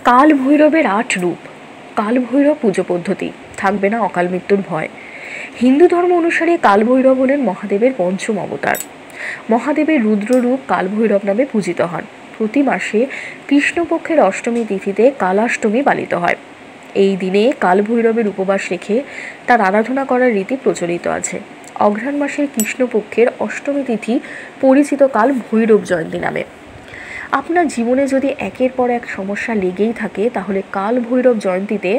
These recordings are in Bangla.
কাল ভৈরবের ৮ রূপ। কাল ভৈরব পুজো পদ্ধতি। থাকবে না অকাল মৃত্যুর ভয়। হিন্দু ধর্ম অনুসারে কাল ভৈরব হলেন মহাদেবের পঞ্চম অবতার। মহাদেবের রুদ্র রূপ কাল ভৈরব নামে পূজিত হন। প্রতি মাসে কৃষ্ণপক্ষের অষ্টমী তিথিতে কালাষ্টমী পালিত হয়। এই দিনে কাল ভৈরবের উপবাস রেখে তার আরাধনা করার রীতি প্রচলিত আছে। অঘ্রাণ মাসের কৃষ্ণপক্ষের অষ্টমী তিথি পরিচিত কাল ভৈরব জয়ন্তী নামে। আপনার জীবনে যদি একের পর এক সমস্যা লেগেই থাকে, তাহলে কাল ভৈরব জয়ন্তীতে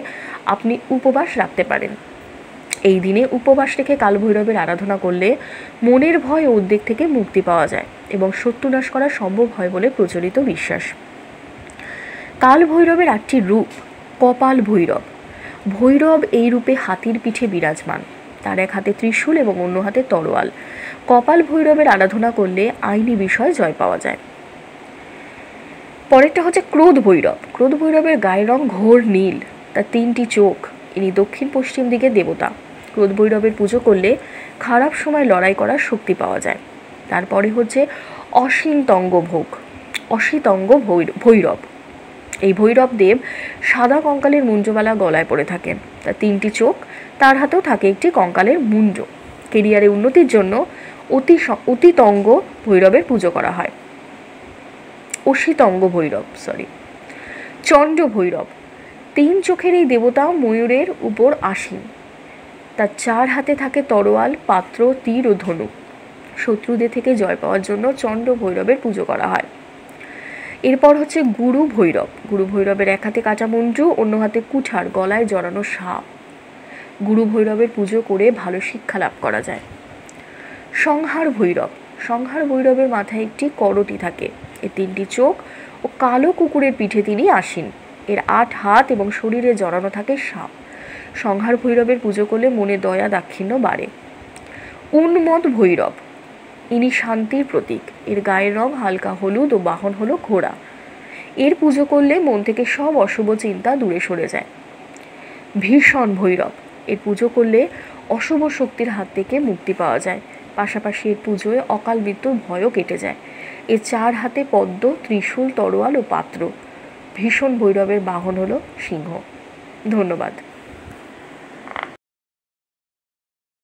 আপনি উপবাস রাখতে পারেন। এই দিনে উপবাস রেখে কাল ভৈরবের আরাধনা করলে মনের ভয় ও উদ্বেগ থেকে মুক্তি পাওয়া যায় এবং শত্রুনাশ করা সম্ভব হয় বলে প্রচলিত বিশ্বাস। কাল ভৈরবের ৮টি রূপ। কপাল ভৈরব। ভৈরব এই রূপে হাতির পিঠে বিরাজমান। তার এক হাতে ত্রিশূল এবং অন্য হাতে তরোয়াল। কপাল ভৈরবের আরাধনা করলে আইনি বিষয়ে জয় পাওয়া যায়। পরেরটা হচ্ছে ক্রোধ ভৈরব। ক্রোধ ভৈরবের গায়ের রং ঘোর নীল, তার 3টি চোখ। ইনি দক্ষিণ পশ্চিম দিকে দেবতা। ক্রোধ ভৈরবের পুজো করলে খারাপ সময় লড়াই করার শক্তি পাওয়া যায়। তারপরে হচ্ছে অসীতঙ্গ ভোগ। অসীতঙ্গ ভৈরব। এই ভৈরব দেব সাদা কঙ্কালের মুঞ্জমালা গলায় পরে থাকেন। তার 3টি চোখ, তার হাতেও থাকে একটি কঙ্কালের মুঞ্জ। কেরিয়ারে উন্নতির জন্য অতিতঙ্গ ভৈরবের পুজো করা হয়। অসীতঙ্গ ভৈরব চণ্ড ভৈরব। 3 চোখের এই দেবতা ময়ূরের উপর আসীন। তার 4 হাতে থাকে তরোয়াল, পাত্র, তীর ও ধনুক। শত্রুদের থেকে জয় পাওয়ার জন্য চণ্ড ভৈরবের পুজো করা হয়। এরপর হচ্ছে গুরু ভৈরব। গুরু ভৈরবের এক হাতে কাঁচা মঞ্জু, অন্য হাতে কুঠার, গলায় জড়ানো সাপ। গুরু ভৈরবের পুজো করে ভালো শিক্ষা লাভ করা যায়। সংহার ভৈরব। সংহার ভৈরবের মাথায় একটি করটি থাকে। এর 3টি চোখ ও কালো কুকুরের পিঠে তিনি আসীন। এর 8 হাত এবং শরীরে জড়ানো থাকে সাপ। সংহার ভৈরবের পুজো করলে মনে দয়া দাক্ষিণ্য বাড়ে। উন্মদ ভৈরব। ইনি শান্তির প্রতীক। এর গায়ের রং হালকা হলুদ ও বাহন হলো ঘোড়া। এর পুজো করলে মন থেকে সব অশুভ চিন্তা দূরে সরে যায়। ভীষণ ভৈরব। এর পুজো করলে অশুভ শক্তির হাত থেকে মুক্তি পাওয়া যায়। পাশাপাশি এর পুজোয় অকাল মৃত্যুর ভয়ও কেটে যায়। এর 4 হাতে পদ্ম, ত্রিশূল, তরোয়াল ও পাত্র। ভীষণ ভৈরবের বাহন হলো সিংহ। ধন্যবাদ।